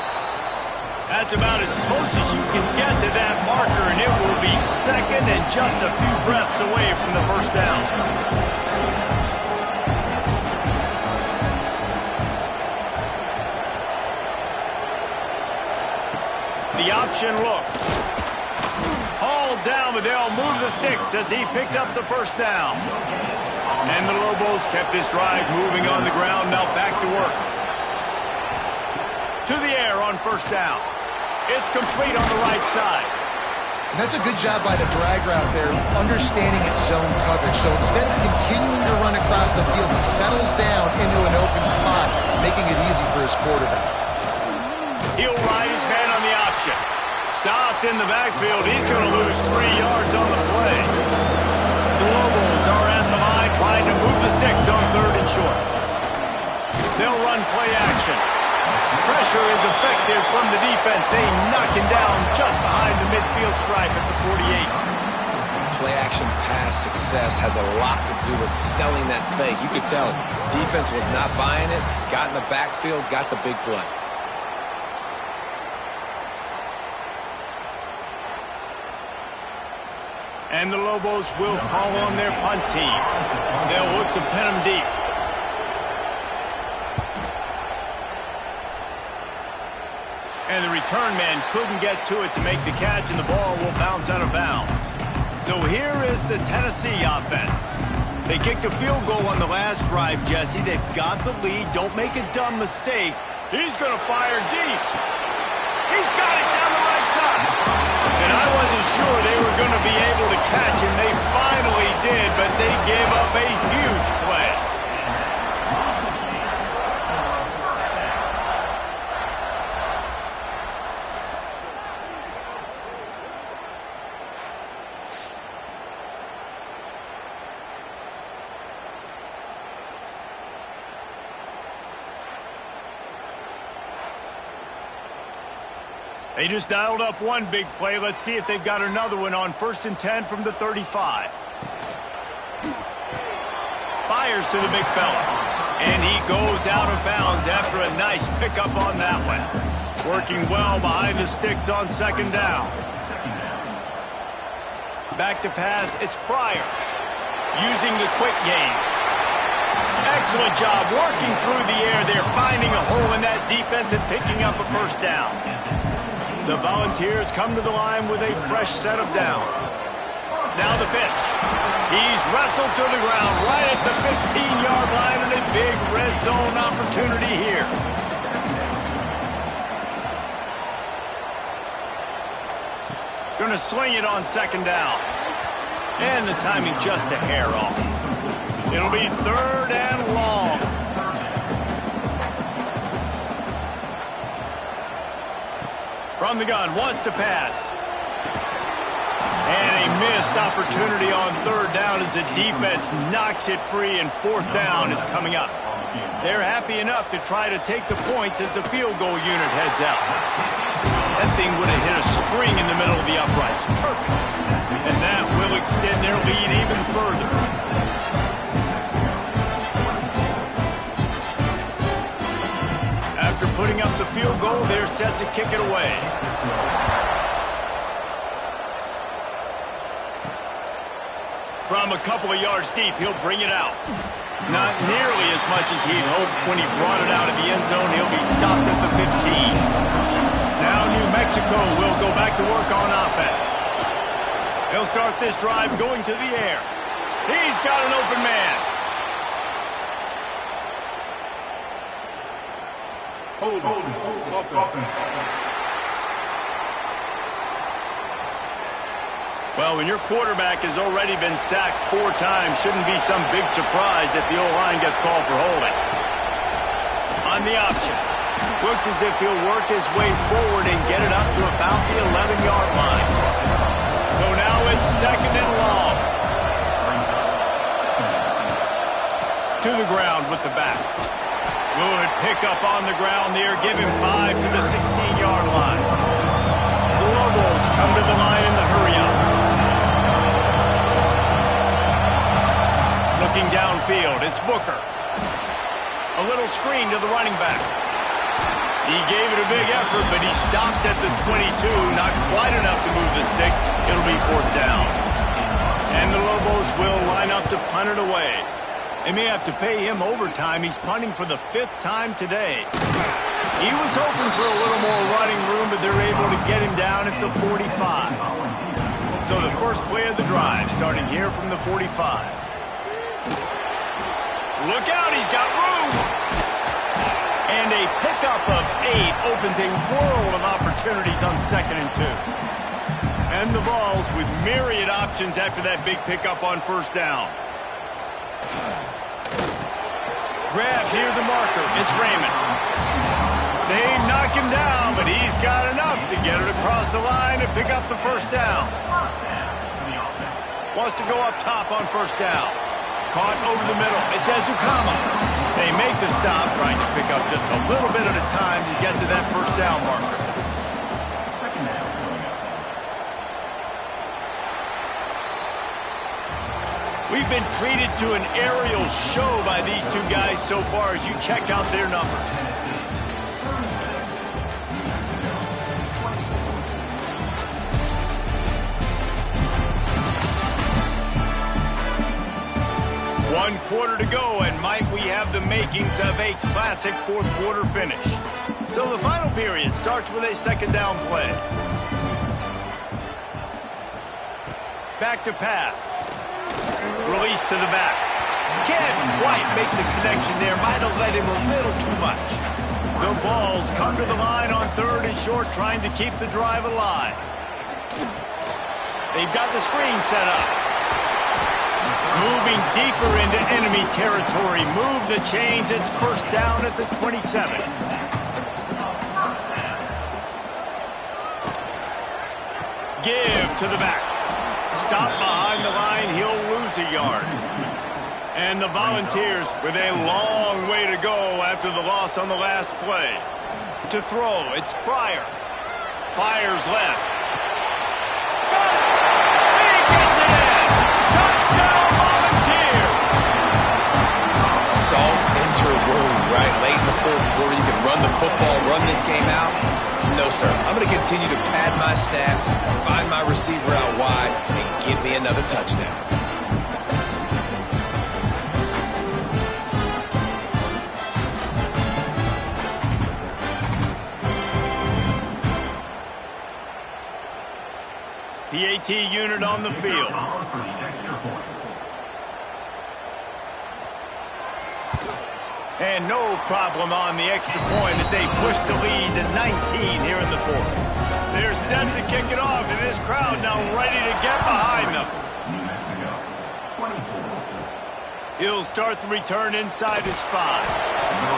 That's about as close as you can get to that marker, and it will be second and just a few breaths away from the first down. The option look. Hauled down, but they'll move the sticks as he picks up the first down. And the Lobos kept this drive moving on the ground. Now back to work. To the air on first down. It's complete on the right side. And that's a good job by the drag route there, understanding its zone coverage. So instead of continuing to run across the field, he settles down into an open spot, making it easy for his quarterback. He'll ride his man on the option. Stopped in the backfield. He's going to lose 3 yards on the play. The Lobos are at the line trying to move the sticks on third and short. They'll run play action. Pressure is effective from the defense. They knock him down just behind the midfield stripe at the 48. Play action pass success has a lot to do with selling that fake. You could tell defense was not buying it, got in the backfield, got the big play. And the Lobos will call on their punt team. They'll look to pin him deep. And the return man couldn't get to it to make the catch, and the ball will bounce out of bounds. So here is the Tennessee offense. They kicked a field goal on the last drive, Jesse. They've got the lead. Don't make a dumb mistake. He's going to fire deep. He's got it down the right side. And I wasn't sure they were going to be able to catch him. They finally did, but they gave up a huge play. They just dialed up one big play. Let's see if they've got another one on 1st and 10 from the 35. Fires to the big fella. And he goes out of bounds after a nice pickup on that one. Working well behind the sticks on second down. Back to pass, it's Pryor. Using the quick game. Excellent job working through the air. They're finding a hole in that defense and picking up a first down. The Volunteers come to the line with a fresh set of downs. Now the pitch. He's wrestled to the ground right at the 15-yard line, and a big red zone opportunity here. Going to swing it on second down. And the timing just a hair off. It'll be 3rd and long. From the gun, wants to pass. And a missed opportunity on 3rd down as the defense knocks it free, and 4th down is coming up. They're happy enough to try to take the points as the field goal unit heads out. That thing would have hit a string in the middle of the uprights. Perfect. And that will extend their lead even further. After putting up the field goal, they're set to kick it away. From a couple of yards deep, he'll bring it out. Not nearly as much as he'd hoped when he brought it out of the end zone. He'll be stopped at the 15. Now New Mexico will go back to work on offense. He'll start this drive going to the air. He's got an open man. Hold open. Well, when your quarterback has already been sacked 4 times, shouldn't be some big surprise if the O-line gets called for holding. On the option. Looks as if he'll work his way forward and get it up to about the 11-yard line. So now it's 2nd and long. To the ground with the back. Good pickup on the ground there. Give him 5 to the 16-yard line. The Lobos come to the line in the hurry-up. Looking downfield, it's Booker. A little screen to the running back. He gave it a big effort, but he stopped at the 22. Not quite enough to move the sticks. It'll be 4th down. And the Lobos will line up to punt it away. They may have to pay him overtime. He's punting for the 5th time today. He was hoping for a little more running room, but they're able to get him down at the 45. So the first play of the drive, starting here from the 45. Look out, he's got room! And a pickup of 8 opens a world of opportunities on 2nd and 2. And the Vols with myriad options after that big pickup on 1st down. Grab near the marker, it's Raymond. They knock him down, but he's got enough to get it across the line and pick up the 1st down. Wants to go up top on 1st down. Caught over the middle. It's Ezukama. They make the stop, trying to pick up just a little bit at a time to get to that 1st down marker. We've been treated to an aerial show by these 2 guys so far as you check out their numbers. One quarter to go, and might we have the makings of a classic 4th quarter finish. So the final period starts with a 2nd down play. Back to pass. Release to the back. Can't quite make the connection there. Might have let him a little too much. The Vols come to the line on 3rd and short, trying to keep the drive alive. They've got the screen set up. Moving deeper into enemy territory. Move the chains. It's 1st down at the 27. Give to the back. Stop behind the line. He'll lose a yard. And the Volunteers with a long way to go after the loss on the last play. To throw, it's Pryor. Fires left. He gets it in. Touchdown, Volunteers. Salt into a wound, right? Late in the 4th quarter, you can run the football, run this game out. No, sir. I'm going to continue to pad my stats, find my receiver out wide, and give me another touchdown. PAT unit on the field. And no problem on the extra point as they push the lead to 19 here in the 4th. They're set to kick it off, and this crowd now ready to get behind them. He'll start the return inside his 5.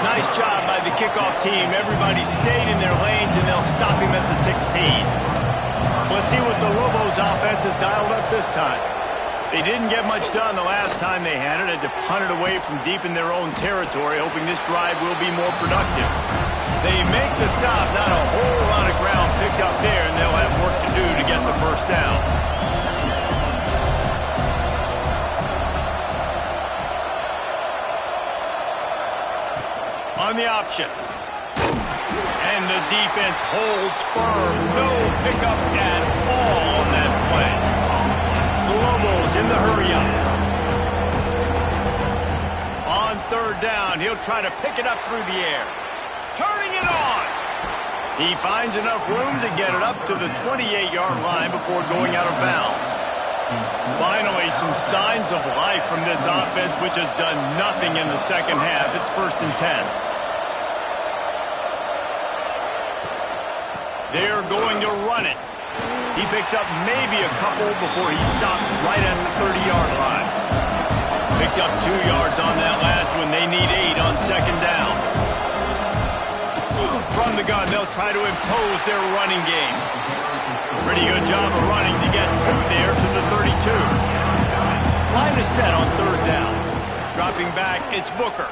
Nice job by the kickoff team. Everybody stayed in their lanes, and they'll stop him at the 16. Let's see what the Lobos offense has dialed up this time. They didn't get much done the last time they had it. Had to punt it away from deep in their own territory, hoping this drive will be more productive. They make the stop. Not a whole lot of ground picked up there, and they'll have work to do to get the 1st down. On the option. And the defense holds firm. No pickup at all on that play. The Lobos in the hurry-up. He'll try to pick it up through the air. Turning it on. He finds enough room to get it up to the 28-yard line before going out of bounds. Finally, some signs of life from this offense, which has done nothing in the second half. It's 1st and 10. They're going to run it. He picks up maybe a couple before he stopped right at the 30-yard line. Picked up 2 yards on that last one. They need 8 on 2nd down. From the gun, they'll try to impose their running game. Pretty good job of running to get 2 there to the 32. Line is set on 3rd down. Dropping back, it's Booker.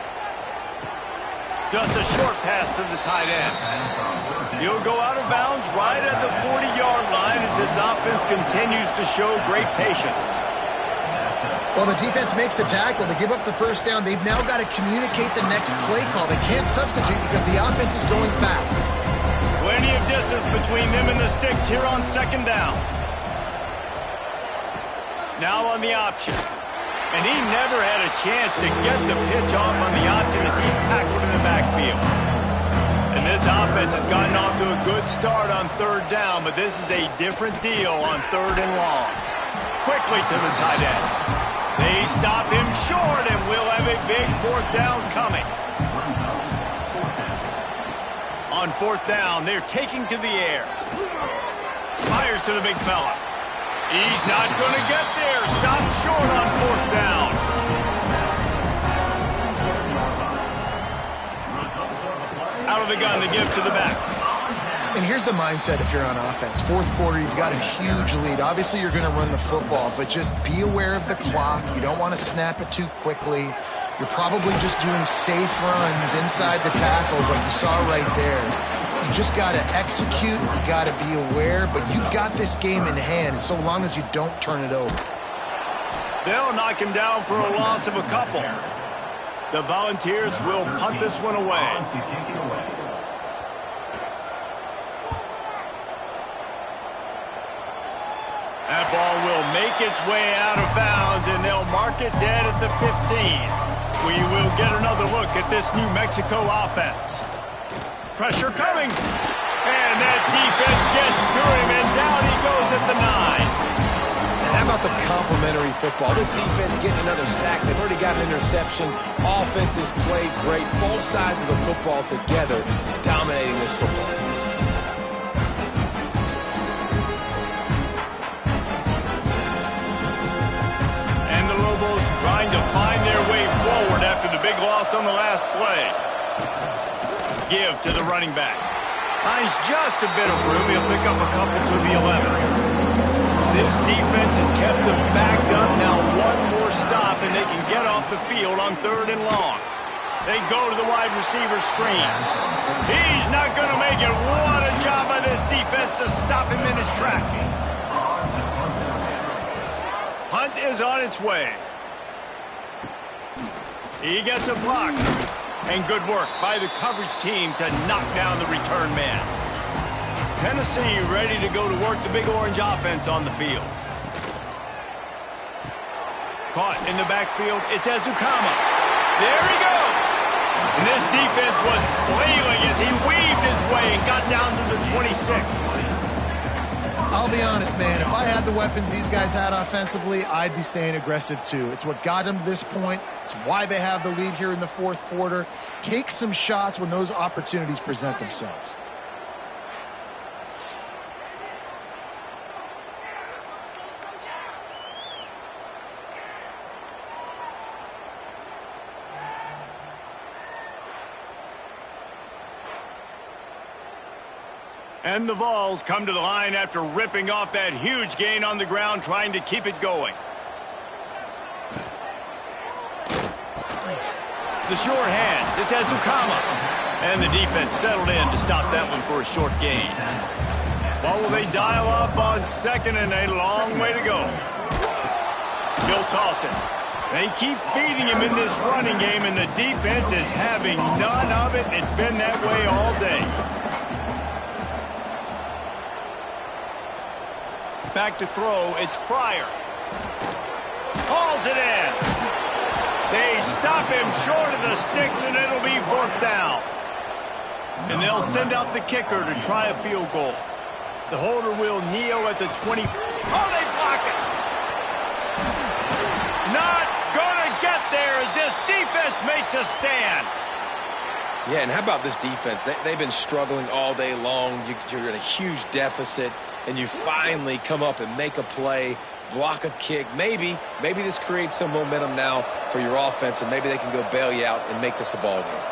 Just a short pass to the tight end. He'll go out of bounds right at the 40-yard line as this offense continues to show great patience. Well, the defense makes the tackle. They give up the 1st down. They've now got to communicate the next play call. They can't substitute because the offense is going fast. Plenty of distance between them and the sticks here on 2nd down. Now on the option. And he never had a chance to get the pitch off on the option as he's tackled in the backfield. And this offense has gotten off to a good start on 3rd down, but this is a different deal on 3rd and long. Quickly to the tight end. They stop him short, and we'll have a big 4th down coming. On 4th down, they're taking to the air. Fires to the big fella. He's not going to get there. Stopped short on 4th down. Out of the gun, the give to the back. And here's the mindset if you're on offense. 4th quarter, you've got a huge lead. Obviously, you're going to run the football, but just be aware of the clock. You don't want to snap it too quickly. You're probably just doing safe runs inside the tackles like you saw right there. You just got to execute. You got to be aware, but you've got this game in hand so long as you don't turn it over. They'll knock him down for a loss of a couple. The Volunteers will punt this one away. That ball will make its way out of bounds, and they'll mark it dead at the 15. We will get another look at this New Mexico offense. Pressure coming. And that defense gets to him, and down he goes at the 9. And how about the complimentary football? This defense getting another sack. They've already got an interception. Offense has played great. Both sides of the football together dominating this football. Trying to find their way forward after the big loss on the last play. Give to the running back. Finds just a bit of room. He'll pick up a couple to the 11. This defense has kept them backed up. Now one more stop and they can get off the field on 3rd and long. They go to the wide receiver screen. He's not going to make it. What a job by this defense to stop him in his tracks. Hunt is on its way. He gets a block. And good work by the coverage team to knock down the return man. Tennessee ready to go to work the Big Orange offense on the field. Caught in the backfield. It's Ezukama. There he goes. And this defense was flailing as he weaved his way and got down to the 26. I'll be honest, man. If I had the weapons these guys had offensively, I'd be staying aggressive too. It's what got them to this point. It's why they have the lead here in the 4th quarter. Take some shots when those opportunities present themselves. And the Vols come to the line after ripping off that huge gain on the ground, trying to keep it going. The short hands, it's Ezukama. And the defense settled in to stop that one for a short gain. Well, will they dial up on 2nd and a long way to go? He'll toss it. They keep feeding him in this running game, and the defense is having none of it. It's been that way all day. Back to throw, it's Pryor. Hauls it in. They stop him short of the sticks, and it'll be 4th down. And they'll send out the kicker to try a field goal. The holder will kneel at the 20. Oh, they block it. Not going to get there as this defense makes a stand. Yeah, and how about this defense? They've been struggling all day long. You're in a huge deficit, and you finally come up and make a play, block a kick. Maybe this creates some momentum now for your offense, and maybe they can go bail you out and make this a ball game.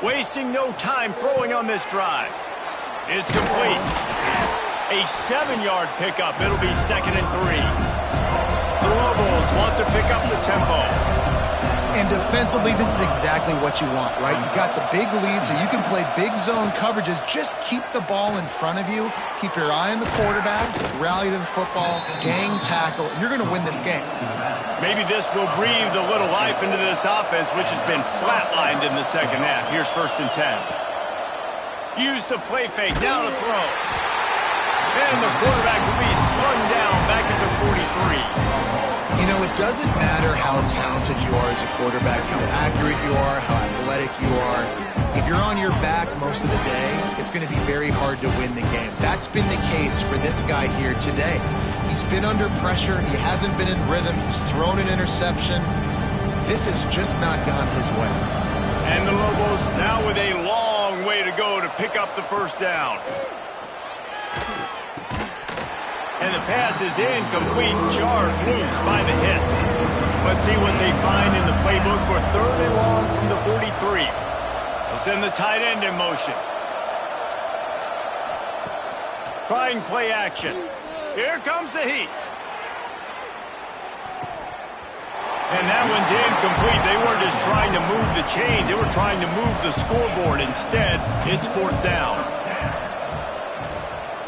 Wasting no time throwing on this drive. It's complete. A 7-yard pickup. It'll be 2nd and 3. The Lobos want to pick up the tempo. And defensively, this is exactly what you want, right? You got the big lead, so you can play big zone coverages. Just keep the ball in front of you. Keep your eye on the quarterback. Rally to the football. Gang tackle. And you're going to win this game. Maybe this will breathe a little life into this offense, which has been flatlined in the second half. Here's 1st and 10. Use the play fake. Now to throw. And the quarterback will be slung down back at the 43. You know, it doesn't matter how talented you are as a quarterback, how accurate you are, how athletic you are. If you're on your back most of the day, it's going to be very hard to win the game. That's been the case for this guy here today. He's been under pressure. He hasn't been in rhythm. He's thrown an interception. This has just not gone his way. And the Lobos now with a long way to go to pick up the 1st down. And the pass is incomplete, jarred loose by the hit. Let's see what they find in the playbook for 3rd and long from the 43. They'll send the tight end in motion. Trying play action. Here comes the heat. And that one's incomplete. They weren't just trying to move the chains. They were trying to move the scoreboard. Instead, it's 4th down.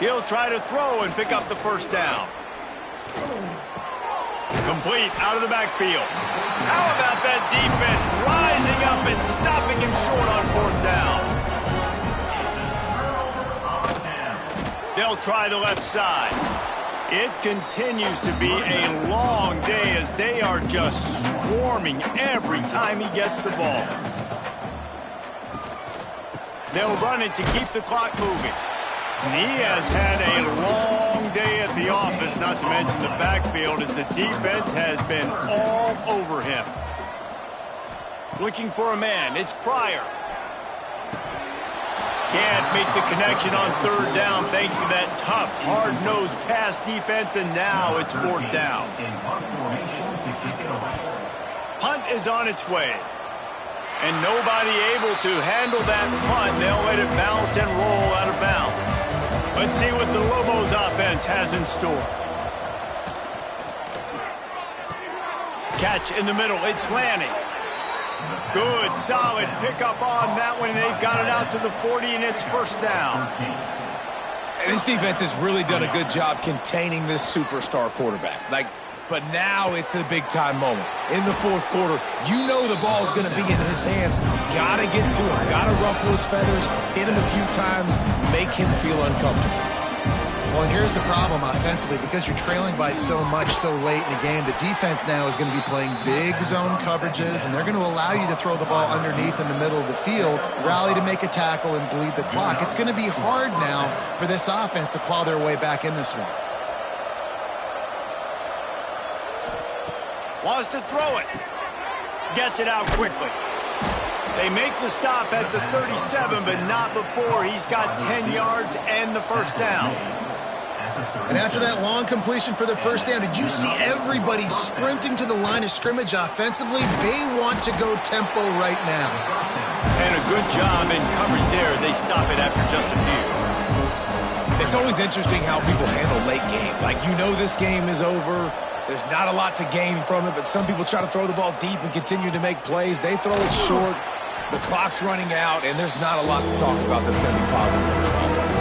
He'll try to throw and pick up the 1st down. Complete out of the backfield. How about that defense rising up and stopping him short on 4th down? They'll try the left side. It continues to be a long day as they are just swarming every time he gets the ball. They'll run it to keep the clock moving. And he has had a long day at the office, not to mention the backfield, as the defense has been all over him. Looking for a man. It's Pryor. Can't make the connection on 3rd down thanks to that tough, hard-nosed pass defense, and now it's 4th down. Punt is on its way. And nobody able to handle that punt. They'll let it bounce and roll out of bounds. Let's see what the Lobos offense has in store. Catch in the middle. It's Lanning. Good, solid pickup on that one. They've got it out to the 40, and it's 1st down. And this defense has really done a good job containing this superstar quarterback. But now it's the big-time moment. In the 4th quarter, you know the ball's going to be in his hands. Got to get to him. Got to ruffle his feathers, hit him a few times, make him feel uncomfortable. Well, and here's the problem offensively. Because you're trailing by so much so late in the game, the defense now is going to be playing big zone coverages, and they're going to allow you to throw the ball underneath in the middle of the field, rally to make a tackle, and bleed the clock. It's going to be hard now for this offense to claw their way back in this one. Wants to throw it. Gets it out quickly. They make the stop at the 37, but not before he's got 10 yards and the 1st down. And after that long completion for the 1st down, did you see everybody sprinting to the line of scrimmage offensively? They want to go tempo right now. And a good job in coverage there as they stop it after just a few. It's always interesting how people handle late game. You know this game is over. There's not a lot to gain from it, but some people try to throw the ball deep and continue to make plays. They throw it short. The clock's running out, and there's not a lot to talk about that's going to be positive for this offense.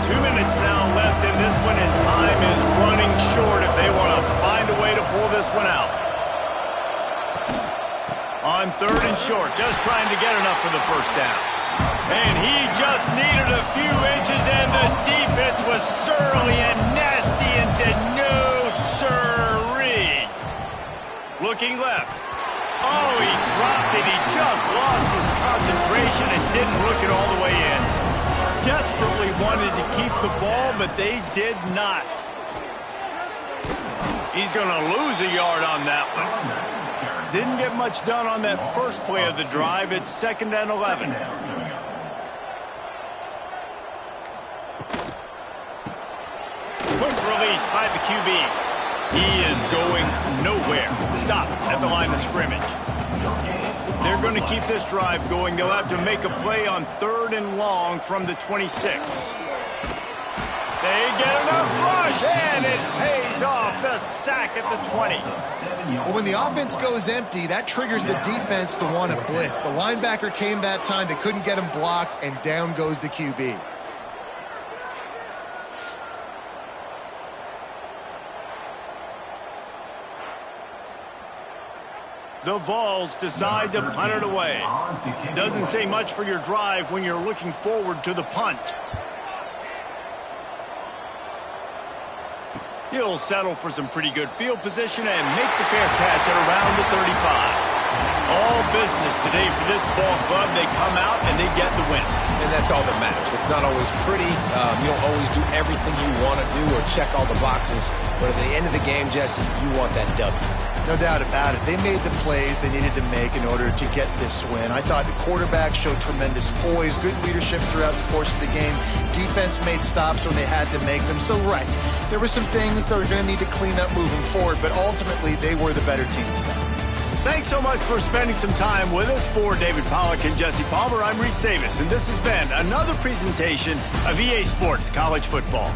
2 minutes now left in this one, and time is running short if they want to find a way to pull this one out. On 3rd and short, just trying to get enough for the 1st down. And he just needed a few inches, and the defense was surly and nasty and said, no, sir. Looking left. Oh, he dropped it. He just lost his concentration and didn't look it all the way in. Desperately wanted to keep the ball, but they did not. He's going to lose a yard on that one. Didn't get much done on that first play of the drive. It's 2nd and 11. Quick release by the QB. He is going nowhere. Stop at the line of scrimmage. They're going to keep this drive going. They'll have to make a play on 3rd and long from the 26. They get enough rush, and it pays off. The sack at the 20. Well, when the offense goes empty, that triggers the defense to want to blitz. The linebacker came that time. They couldn't get him blocked, and down goes the QB. The Vols decide to punt it away. Doesn't say much for your drive when you're looking forward to the punt. He'll settle for some pretty good field position and make the fair catch at around the 35. All business today for this ball club. They come out and they get the win. And that's all that matters. It's not always pretty. You don't always do everything you want to do or check all the boxes. But at the end of the game, Jesse, you want that W. No doubt about it. They made the plays they needed to make in order to get this win. I thought the quarterback showed tremendous poise, good leadership throughout the course of the game. Defense made stops when they had to make them. So, right, there were some things that are going to need to clean up moving forward, but ultimately they were the better team today. Thanks so much for spending some time with us. For David Pollack and Jesse Palmer, I'm Reese Davis, and this has been another presentation of EA Sports College Football.